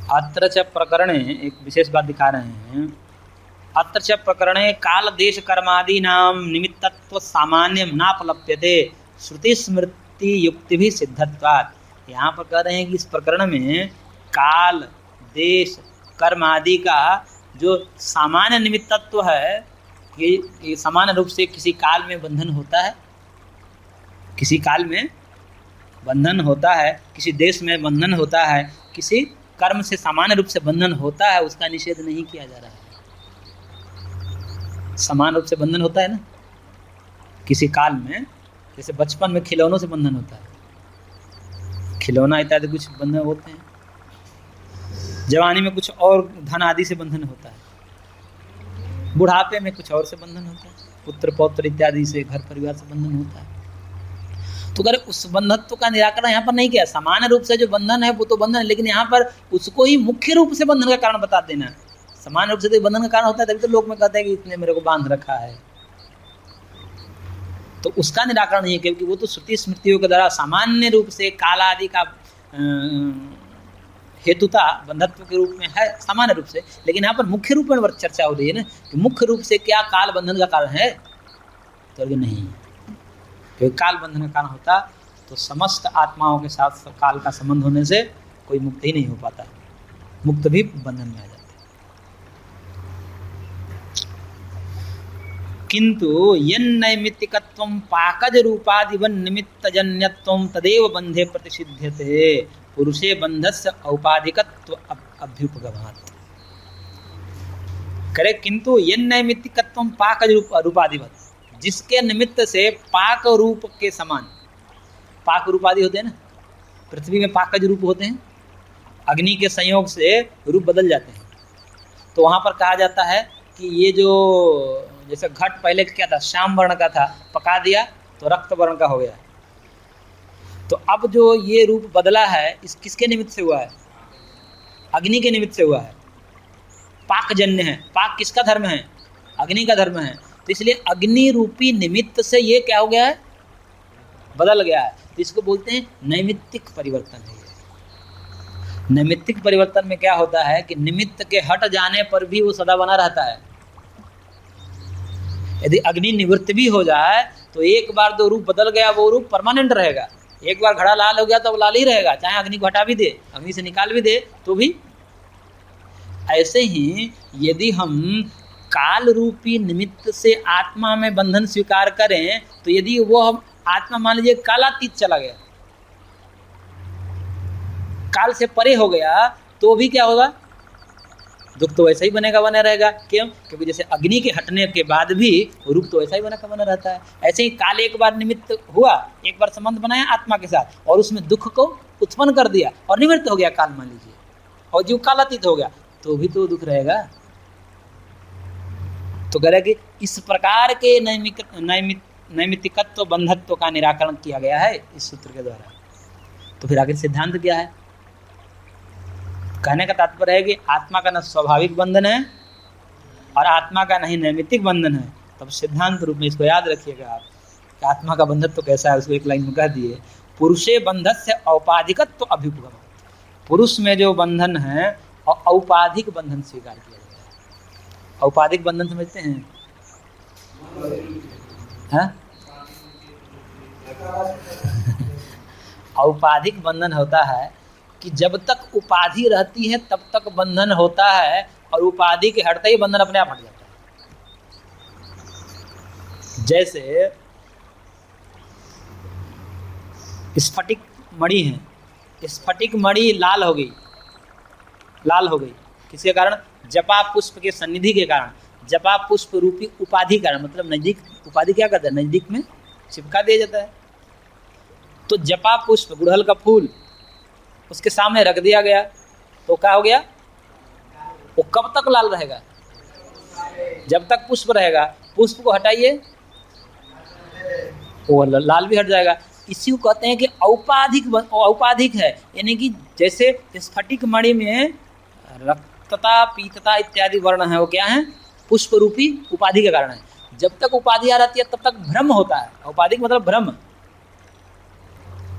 अत्र च प्रकरणे एक विशेष बात दिखा रहे हैं। अत्र च प्रकरणे काल देश कर्मादीनां निमित्तत्व सामान्यं नापलप्यते श्रुति स्मृति युक्ति भी सिद्धत्वात्। यहाँ पर कह रहे हैं कि इस प्रकरण में काल देश कर्म आदि का जो सामान्य निमित्तत्व है कि सामान्य रूप से किसी काल में बंधन होता है, किसी काल में बंधन होता है, किसी देश में बंधन होता है, किसी कर्म से सामान्य रूप से बंधन होता है, उसका निषेध नहीं किया जा रहा है। समान रूप से बंधन होता है ना किसी काल में, जैसे बचपन में खिलौनों से बंधन होता है, खिलौना इत्यादि कुछ बंधन होते हैं। जवानी में कुछ और धन आदि से बंधन होता है, बुढ़ापे में कुछ और से बंधन होता है, पुत्र पौत्र इत्यादि से घर परिवार से बंधन होता है। तो अगर उस बंधत्व का निराकरण यहाँ पर नहीं किया, सामान्य रूप से जो बंधन है वो तो बंधन है, लेकिन यहाँ पर उसको ही मुख्य रूप से बंधन का कारण बता देना। सामान्य रूप से तो बंधन का कारण होता है, तभी तो लोग में कहते हैं कि इसने मेरे को बांध रखा है, तो उसका निराकरण नहीं है, क्योंकि वो तो श्रुति स्मृतियों के द्वारा सामान्य रूप से काल आदि का हेतुता बंधत्व के रूप में है सामान्य रूप से। लेकिन यहाँ पर मुख्य रूप में चर्चा हो रही है ना कि मुख्य रूप से क्या काल बंधन का कारण है, तो नहीं, क्योंकि काल बंधन का कारण होता तो समस्त आत्माओं के साथ काल का संबंध होने से कोई मुक्त ही नहीं हो पाता, मुक्त भी बंधन में आ जाते। किंतु यन्नैमित्तिकत्वं पाकज रूपादिवन् निमित्तजन्यत्वं तदेव बंधे प्रतिषिध्यते पुरुषे बंधस्य औपाधिकत्व अभ्युपगमात्। करे किंतु यन्नैमित्तिकत्वं पाकज रूपादिवत्, जिसके निमित्त से पाक रूप के समान, पाक रूपादि होते हैं ना, पृथ्वी में पाकज रूप होते हैं, अग्नि के संयोग से रूप बदल जाते हैं। तो वहाँ पर कहा जाता है कि ये जो जैसे घट पहले क्या था, श्याम वर्ण का था, पका दिया तो रक्त वर्ण का हो गया। तो अब जो ये रूप बदला है, इस किसके निमित्त से हुआ है? अग्नि के निमित्त से हुआ है, पाकजन्य है। पाक किसका धर्म है? अग्नि का धर्म है। तो इसलिए अग्नि रूपी निमित्त से ये क्या हो गया है? बदल गया है। तो इसको बोलते हैं नैमित्तिक परिवर्तन है। नैमित्तिक परिवर्तन में क्या होता है कि निमित्त के हट जाने पर भी वो सदा बना रहता है। यदि अग्नि निवृत्त भी हो जाए तो एक बार जो रूप बदल गया वो रूप परमानेंट रहेगा। एक बार घड़ा लाल हो गया तो वो लाल ही रहेगा, चाहे अग्नि को हटा भी दे, अग्नि से निकाल भी दे तो भी। ऐसे ही यदि हम काल रूपी निमित्त से आत्मा में बंधन स्वीकार करें, तो यदि वो हम आत्मा मान लीजिए कालातीत चला गया, काल से परे हो गया, तो भी क्या होगा? दुख तो वैसा ही बनेगा, बना रहेगा। क्यों? क्योंकि जैसे अग्नि के हटने के बाद भी रूप तो वैसा ही बना का बना रहता है। ऐसे ही काल एक बार निमित्त हुआ, एक बार संबंध बनाया आत्मा के साथ और उसमें दुख को उत्पन्न कर दिया और निवृत्त हो गया काल मान लीजिए, और जीव कालातीत हो गया, तो भी तो दुख रहेगा। तो कह रहे कि इस प्रकार के नैमित्तिकत्व बंधत्व का निराकरण किया गया है इस सूत्र के द्वारा। तो फिर आगे सिद्धांत क्या है? कहने का तात्पर्य है कि आत्मा का न स्वाभाविक बंधन है और आत्मा का नहीं नैमित्तिक बंधन है। तब सिद्धांत रूप में इसको याद रखिएगा आप कि आत्मा का बंधन तो कैसा है, उसको एक लाइन में कह दिए, पुरुषे बंधस्य औपाधिकत्व अभ्युपगम। पुरुष में जो बंधन है और औपाधिक बंधन स्वीकार किया गया है। औपाधिक बंधन समझते हैं? हाँ? औपाधिक बंधन होता है कि जब तक उपाधि रहती है तब तक बंधन होता है, और उपाधि के हटते ही बंधन अपने आप हट जाता है। जैसे स्फटिक मणि है, स्फटिक मणि लाल हो गई, लाल हो गई किसके कारण? जपा पुष्प के सन्निधि के कारण, जपा पुष्प रूपी उपाधि कारण। मतलब नजदीक, उपाधि क्या करता है? नजदीक में चिपका दिया जाता है। तो जपा पुष्प, गुड़हल का फूल उसके सामने रख दिया गया तो क्या हो गया? वो कब तक लाल रहेगा? जब तक पुष्प रहेगा। पुष्प को हटाइए वो लाल भी हट जाएगा। इसी को कहते हैं कि औपाधिक, औपाधिक है, यानी कि जैसे स्फटिक मणि में रक्तता पीतता इत्यादि वर्ण है, वो क्या है? पुष्प रूपी उपाधि के कारण है। जब तक उपाधि आ रहती है तब तक भ्रम होता है। औपाधिक मतलब भ्रम।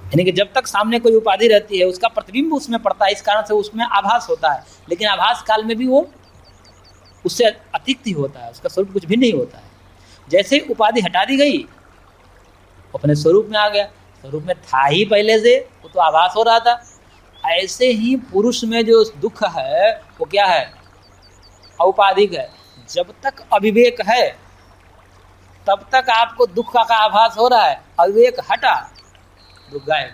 यानी कि जब तक सामने कोई उपाधि रहती है उसका प्रतिबिंब उसमें पड़ता है, इस कारण से उसमें आभास होता है। लेकिन आभास काल में भी वो उससे अतिरिक्त ही होता है, उसका स्वरूप कुछ भी नहीं होता है। जैसे उपाधि हटा दी गई अपने स्वरूप में आ गया, स्वरूप में था ही पहले से, वो तो आभास हो रहा था। ऐसे ही पुरुष में जो दुख है वो क्या है, औपाधिक है। जब तक अविवेक है तब तक आपको दुख का आभास हो रहा है, अविवेक हटा दुख गायब।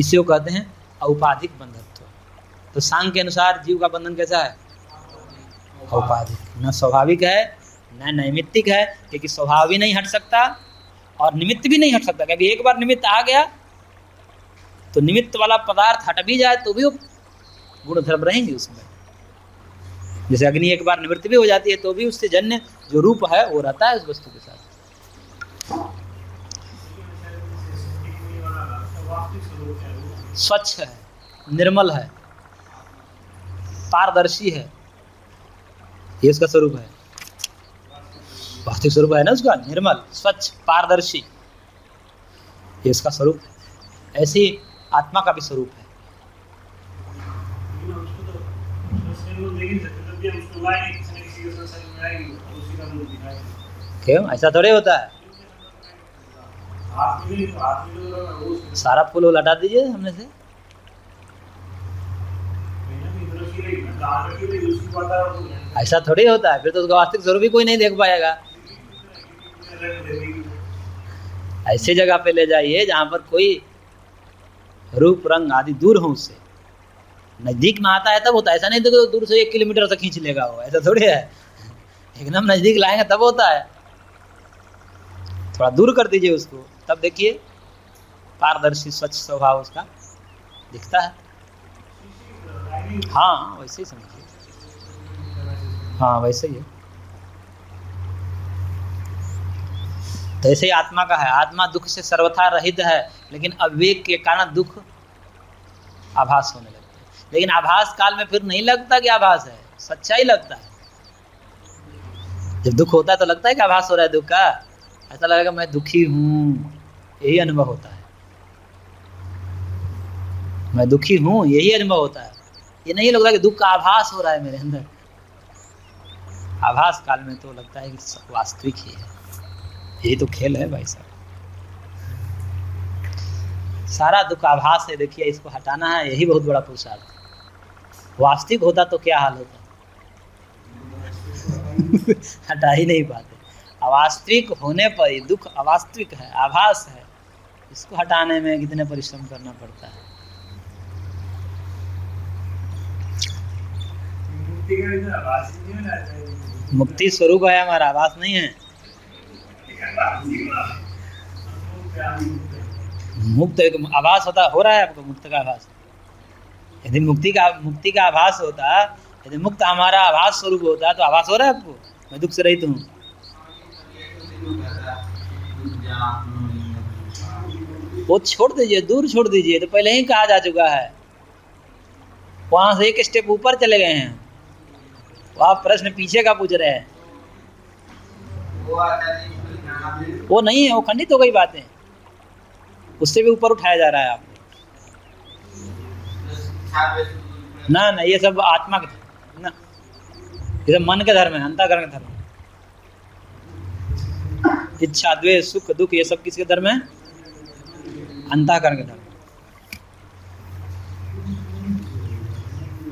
इसे वो कहते हैं औपाधिक बंधत्व। तो सांख्य के अनुसार जीव का बंधन कैसा है, औपाधिक, न स्वाभाविक है न नैमित्तिक है, क्योंकि स्वभाव भी नहीं हट सकता और निमित्त भी नहीं हट सकता। क्योंकि एक बार निमित्त आ गया तो निमित्त वाला पदार्थ हट भी जाए तो भी गुणधर्म रहेंगे उसमें। जैसे अग्नि एक बार निवृत्ति भी हो जाती है तो भी उससे जन्य जो रूप है वो रहता है उस वस्तु के साथ। स्वच्छ है, निर्मल है, पारदर्शी है, ये उसका स्वरूप है। वास्तविक स्वरूप है ना उसका, निर्मल, स्वच्छ, पारदर्शी, ये उसका स्वरूप है। ऐसे ही आत्मा का भी स्वरूप है। क्यों, ऐसा थोड़े होता है? सारा फूल वो लटा दीजिए हमने से। ऐसा थोड़ी होता है, फिर तो उसका वास्तविक स्वरूप ही कोई नहीं देख पाएगा। ऐसे जगह पे ले जाइए जहाँ पर कोई रूप रंग आदि दूर हो उससे। नजदीक में आता है तब होता है, ऐसा नहीं तो दूर से 1 किलोमीटर तक खींच लेगा वो, ऐसा थोड़ी है। एकदम नजदीक लाएंगे तब होता है। थोड़ा दूर कर दीजिए उसको, तब देखिए पारदर्शी स्वच्छ स्वभाव उसका दिखता है। हाँ वैसे ही समझिए, हाँ वैसे ही है। तो ऐसे ही आत्मा का है, आत्मा दुख से सर्वथा रहित है, लेकिन अविवेक के कारण दुख आभास होने लगता है। लेकिन आभास काल में फिर नहीं लगता कि आभास है, सच्चा ही लगता है। जब दुख होता है तो लगता है कि आभास हो रहा है दुख का, ऐसा लगेगा मैं दुखी हूँ, यही अनुभव होता है। मैं दुखी हूँ यही अनुभव होता है, ये नहीं लगता कि दुख का आभास हो रहा है मेरे अंदर। आभास काल में तो लगता है कि वास्तविक ही है। यही तो खेल है भाई साहब। सारा दुख आभास है, देखिए इसको हटाना है, यही बहुत बड़ा पुरुषार्थ। वास्तविक होता तो क्या हाल होता हटा ही नहीं पाते। अवास्तविक होने पर ही दुख अवास्तविक है, आभास है, इसको हटाने में कितने परिश्रम करना पड़ता है। मुक्ति स्वरूप है हमारा, आभास नहीं है। मुक्त एक आभास होता, हो रहा है आपको मुक्त का आभास। यदि मुक्ति का आभास होता, यदि मुक्त हमारा आभास स्वरूप होता तो आभास हो रहा है आपको मैं दुख से रहित हूँ। वो छोड़ दीजिए, दूर छोड़ दीजिए, तो पहले ही कहा जा चुका है। वहां से एक स्टेप ऊपर चले गए हैं, वहां प्रश्न पीछे का पूछ रहे हैं। वो नहीं है, वो खंडित हो गई बातें, उससे भी ऊपर उठाया जा रहा है आपको। ना ना, ये सब आत्मा के धर्म ना, ये सब मन के धर्म है, अंतःकरण के धर्म। इच्छा, द्वेष, सुख, दुख, ये सब किसके धर्म है? अंतःकरण के धर्म।